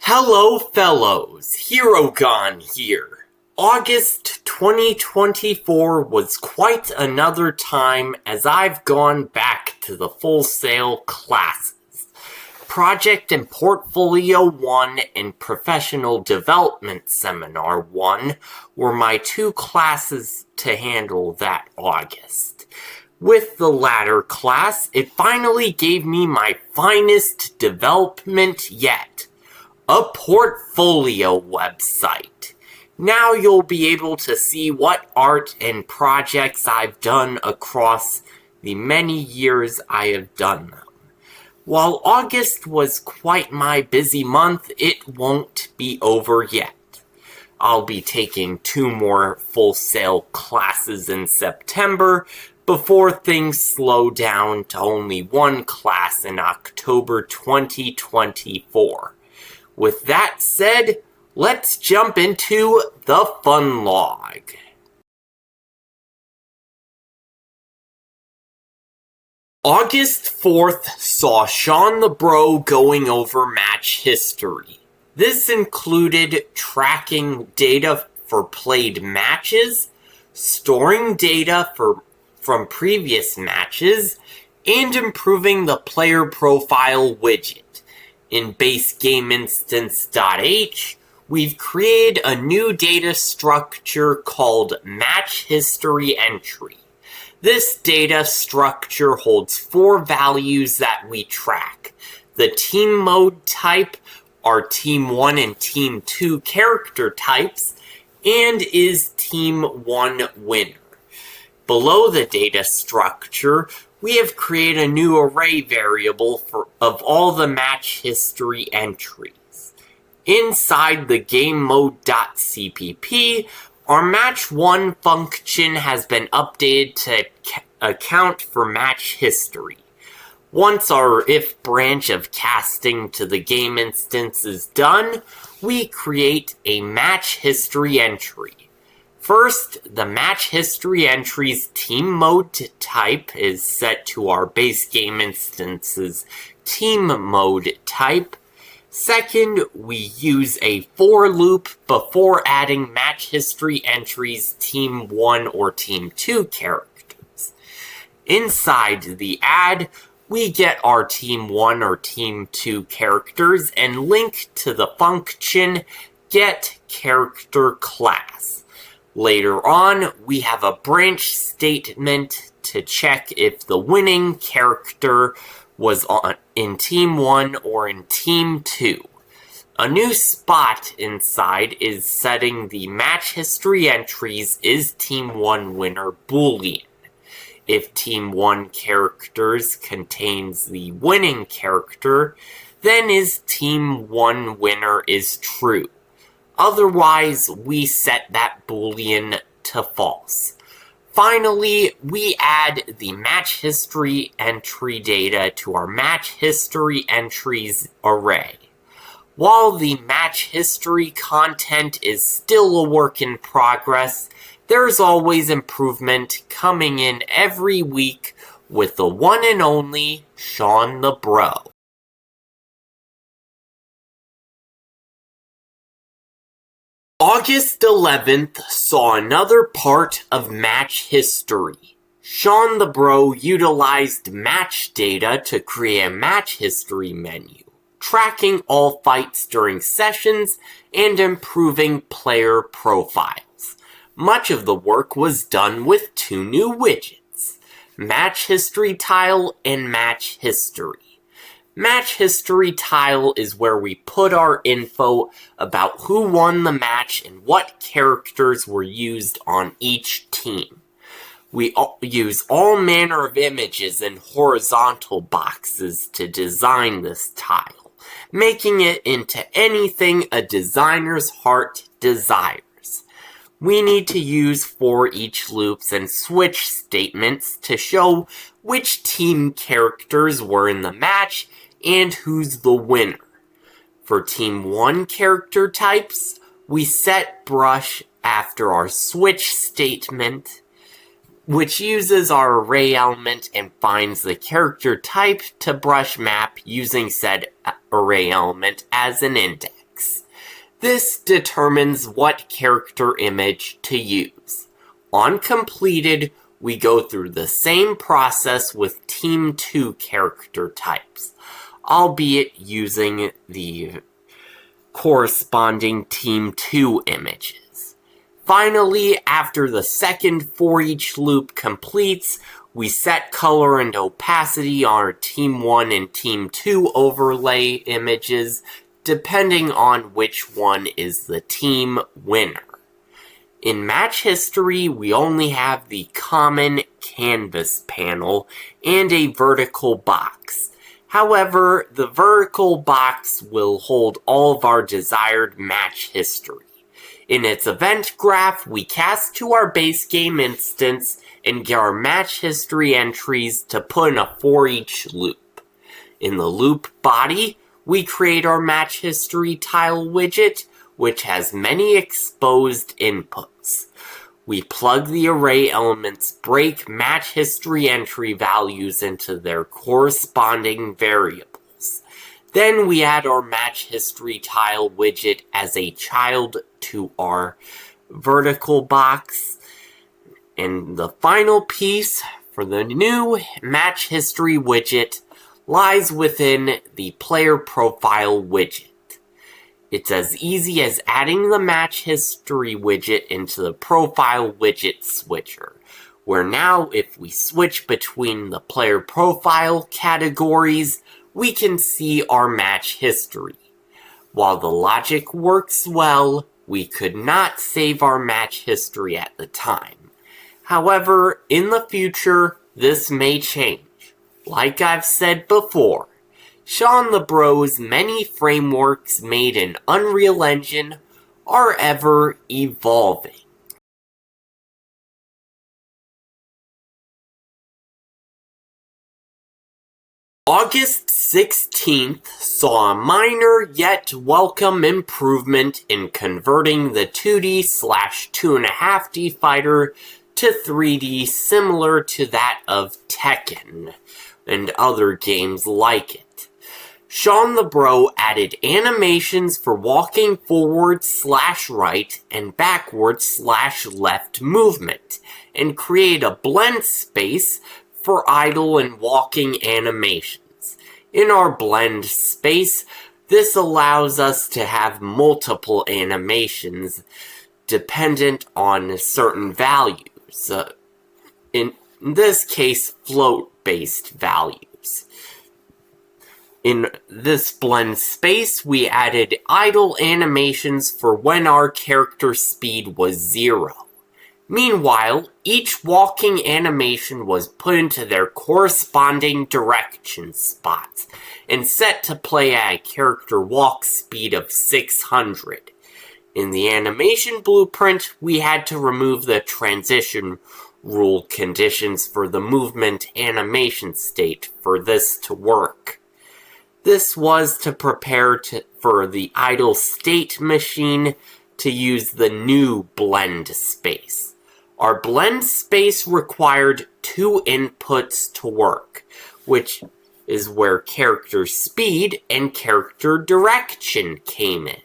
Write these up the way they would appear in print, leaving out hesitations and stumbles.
Hello fellows, Herogon here. August 2024 was quite another time as I've gone back to the Full Sail classes. Project and Portfolio 1 and Professional Development Seminar 1 were my two classes to handle that August. With the latter class, it finally gave me my finest development yet. A portfolio website. Now you'll be able to see what art and projects I've done across the many years I have done them. While August was quite my busy month, it won't be over yet. I'll be taking 2 more Full Sail classes in September before things slow down to only 1 class in October 2024. With that said, let's jump into the Funlog. August 4th saw Sean the Bro going over match history. This included tracking data for played matches, storing data from previous matches, and improving the player profile widget. In baseGameInstance.h, we've created a new data structure called Match History Entry. This data structure holds 4 values that we track. The team mode type, our Team 1 and Team 2 character types, and is Team 1 winner. Below the data structure, we have created a new array variable of all the match history entries. Inside the GameMode.cpp, our Match 1 function has been updated to account for match history. Once our if branch of casting to the game instance is done, we create a match history entry. First, the match history entry's team mode type is set to our base game instance's team mode type. Second, we use a for loop before adding match history entries Team 1 or Team 2 characters. Inside the add, we get our Team 1 or Team 2 characters and link to the function getCharacterClass. Later on, we have a branch statement to check if the winning character was in Team 1 or in Team 2. A new spot inside is setting the match history entries is Team 1 winner Boolean. If Team 1 characters contains the winning character, then is Team 1 winner is true. Otherwise, we set that Boolean to false. Finally, we add the match history entry data to our match history entries array. While the match history content is still a work in progress, there's always improvement coming in every week with the one and only Sean the Bro. August 11th saw another part of match history. Sean the Bro utilized match data to create a match history menu, tracking all fights during sessions and improving player profiles. Much of the work was done with 2 new widgets, Match History Tile and Match History. Match History Tile is where we put our info about who won the match and what characters were used on each team. We use all manner of images and horizontal boxes to design this tile, making it into anything a designer's heart desires. We need to use for each loops and switch statements to show which team characters were in the match and who's the winner. For Team 1 character types, we set brush after our switch statement, which uses our array element and finds the character type to brush map using said array element as an index. box. This determines what character image to use. On completed, we go through the same process with Team 2 character types, albeit using the corresponding Team 2 images. Finally, after the second for each loop completes, we set color and opacity on our Team 1 and Team 2 overlay images, depending on which one is the team winner. In match history, we only have the common canvas panel and a vertical box. However, the vertical box will hold all of our desired match history. In its event graph, we cast to our base game instance and get our match history entries to put in a for each loop. In the loop body, we create our match history tile widget, which has many exposed inputs. We plug the array elements break match history entry values into their corresponding variables. Then we add our match history tile widget as a child to our vertical box. And the final piece for the new match history widget lies within the player profile widget. It's as easy as adding the match history widget into the profile widget switcher, where now if we switch between the player profile categories, we can see our match history. While the logic works well, we could not save our match history at the time. However, in the future, this may change. Like I've said before, Sean the Bro's many frameworks made in Unreal Engine are ever evolving. August 16th saw a minor yet welcome improvement in converting the 2D/2.5D fighter to 3D, similar to that of Tekken and other games like it. Sean the Bro added animations for walking forward/right and backward/left movement, and create a blend space for idle and walking animations. In our blend space, this allows us to have multiple animations dependent on certain values. In this case, float-based values. In this blend space, we added idle animations for when our character speed was 0. Meanwhile, each walking animation was put into their corresponding direction spots and set to play at a character walk speed of 600. In the animation blueprint, we had to remove the transition rule conditions for the movement animation state for this to work. This was to prepare for the idle state machine to use the new blend space. Our blend space required 2 inputs to work, which is where character speed and character direction came in.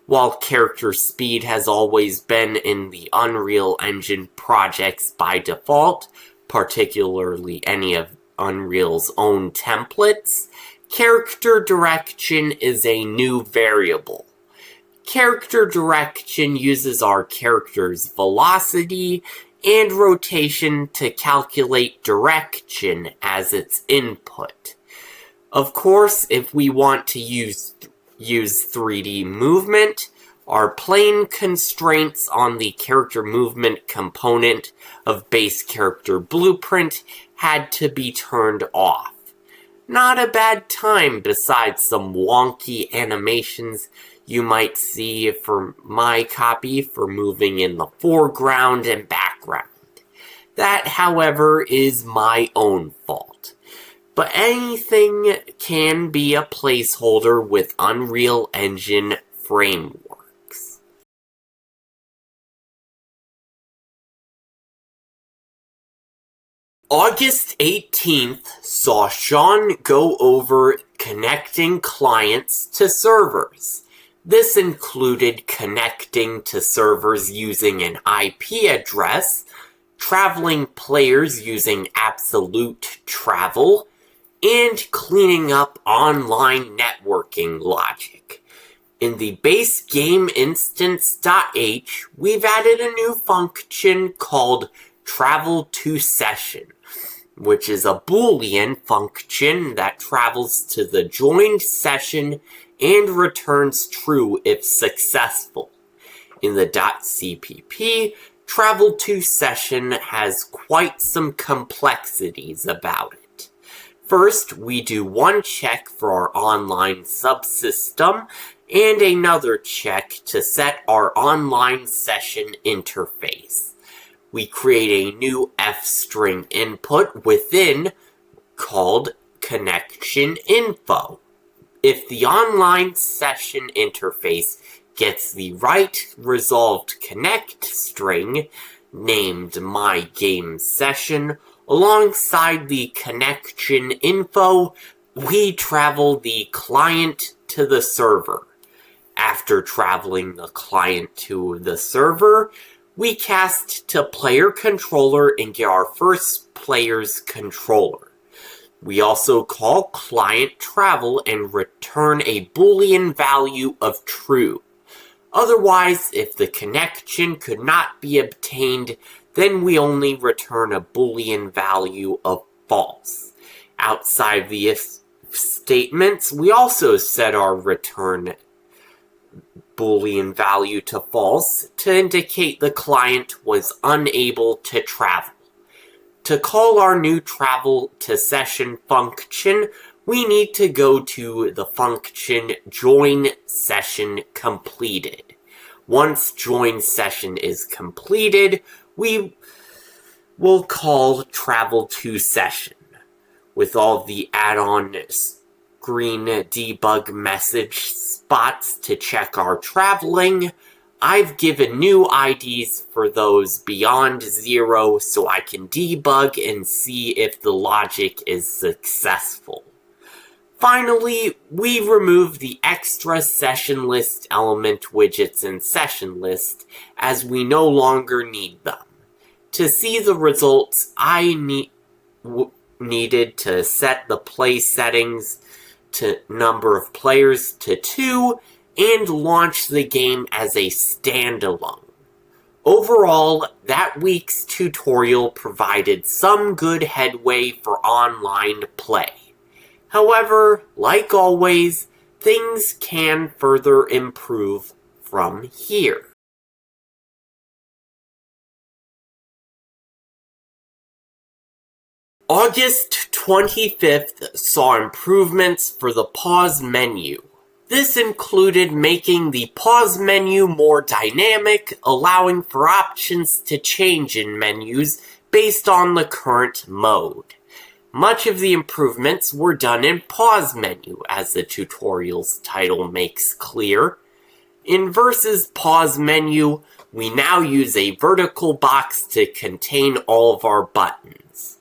While character speed has always been in the Unreal Engine projects by default, particularly any of Unreal's own templates, character direction is a new variable. Character direction uses our character's velocity and rotation to calculate direction as its input. Of course, if we want to use 3D movement, our plane constraints on the character movement component of base character blueprint had to be turned off. Not a bad time besides some wonky animations you might see for my copy for moving in the foreground and background. That, however, is my own fault. But anything can be a placeholder with Unreal Engine frameworks. August 18th saw Sean go over connecting clients to servers. This included connecting to servers using an IP address, traveling players using absolute travel, and cleaning up online networking logic. In the base game instance.h, we've added a new function called travel to session, which is a Boolean function that travels to the joined session and returns true if successful. In the .cpp, travel to session has quite some complexities about it. First, we do one check for our online subsystem and another check to set our online session interface. We create a new f-string input within called connection info. If the online session interface gets the right resolved connect string named my game session alongside the connection info, we travel the client to the server. After traveling the client to the server, we cast to player controller and get our first player's controller. We also call client travel and return a Boolean value of true. Otherwise, if the connection could not be obtained, then we only return a Boolean value of false. Outside the if statements, we also set our return Boolean value to false to indicate the client was unable to travel. To call our new travel to session function, we need to go to the function join session completed. Once join session is completed, we will call travel to session. With all the add-on screen debug message spots to check our traveling, I've given new IDs for those beyond 0 so I can debug and see if the logic is successful. Finally, we remove the extra session list element widgets in session list as we no longer need them. To see the results, I needed to set the play settings to number of players to 2 and launch the game as a standalone. Overall, that week's tutorial provided some good headway for online play. However, like always, things can further improve from here. August 25th saw improvements for the pause menu. This included making the pause menu more dynamic, allowing for options to change in menus based on the current mode. Much of the improvements were done in pause menu, as the tutorial's title makes clear. In Versus pause menu, we now use a vertical box to contain all of our buttons.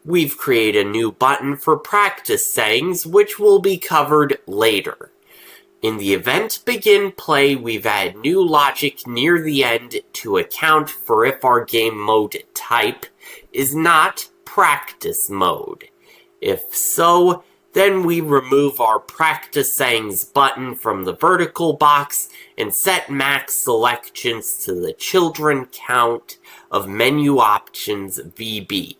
We've created a new button for practice settings, which will be covered later. In the event begin play, we've added new logic near the end to account for if our game mode type is not practice mode. If so, then we remove our practice settings button from the vertical box and set max selections to the children count of menu options VB.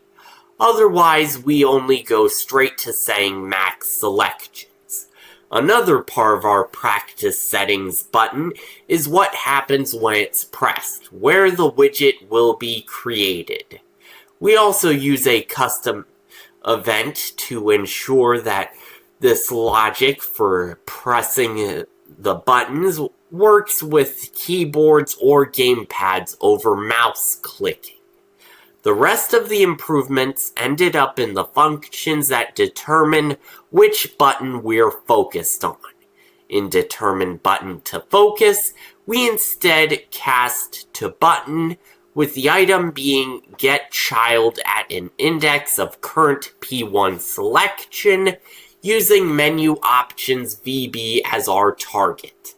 Otherwise, we only go straight to saying max selections. Another part of our practice settings button is what happens when it's pressed, where the widget will be created. We also use a custom event to ensure that this logic for pressing the buttons works with keyboards or gamepads over mouse clicking. The rest of the improvements ended up in the functions that determine which button we're focused on. In determine button to focus, we instead cast to button, with the item being get child at an index of current P1 selection, using menu options VB as our target.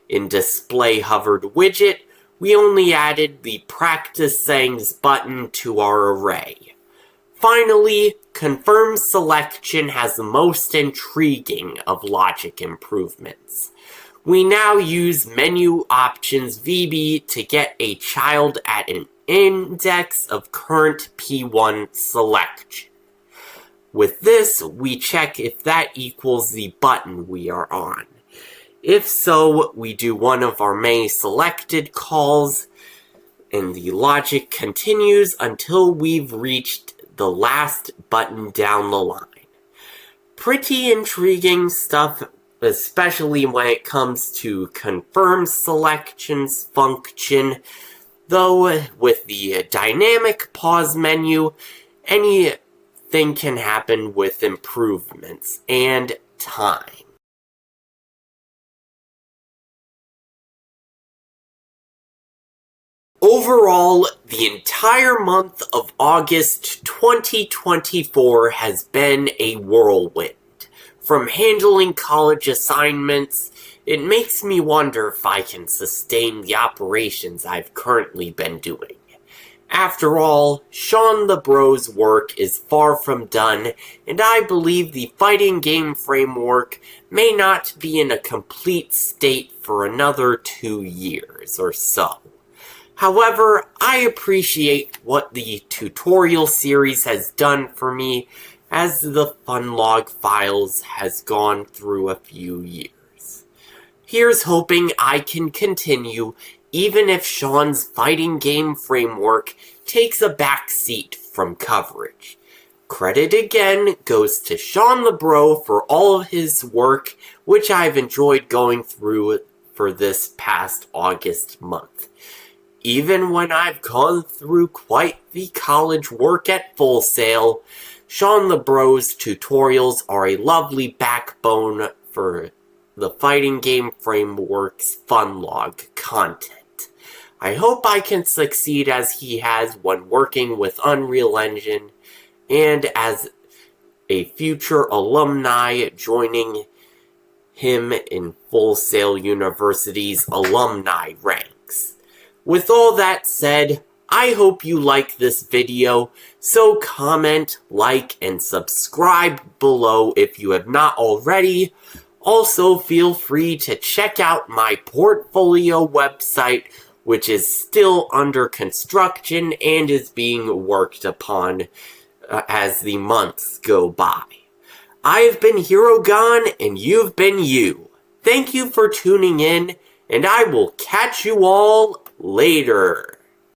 In display hovered widget, we only added the practice settings button to our array. Finally, confirm selection has the most intriguing of logic improvements. We now use menu options VB to get a child at an index of current P1 selection. With this, we check if that equals the button we are on. If so, we do one of our many selected calls, and the logic continues until we've reached the last button down the line. Pretty intriguing stuff, especially when it comes to confirm selections function, though with the dynamic pause menu, anything can happen with improvements and time. Overall, the entire month of August 2024 has been a whirlwind. From handling college assignments, it makes me wonder if I can sustain the operations I've currently been doing. After all, Sean the Bro's work is far from done, and I believe the fighting game framework may not be in a complete state for another 2 years or so. However, I appreciate what the tutorial series has done for me as the Funlog files has gone through a few years. Here's hoping I can continue even if Sean's fighting game framework takes a backseat from coverage. Credit again goes to Sean the Bro for all of his work, which I've enjoyed going through for this past August month. Even when I've gone through quite the college work at Full Sail, Sean the Bro's tutorials are a lovely backbone for the fighting game framework's Funlog content. I hope I can succeed as he has when working with Unreal Engine, and as a future alumni joining him in Full Sail University's alumni ranks. With all that said, I hope you like this video, so comment, like, and subscribe below if you have not already. Also, feel free to check out my portfolio website, which is still under construction and is being worked upon as the months go by. I have been Herogon, and you've been you. Thank you for tuning in, and I will catch you all later.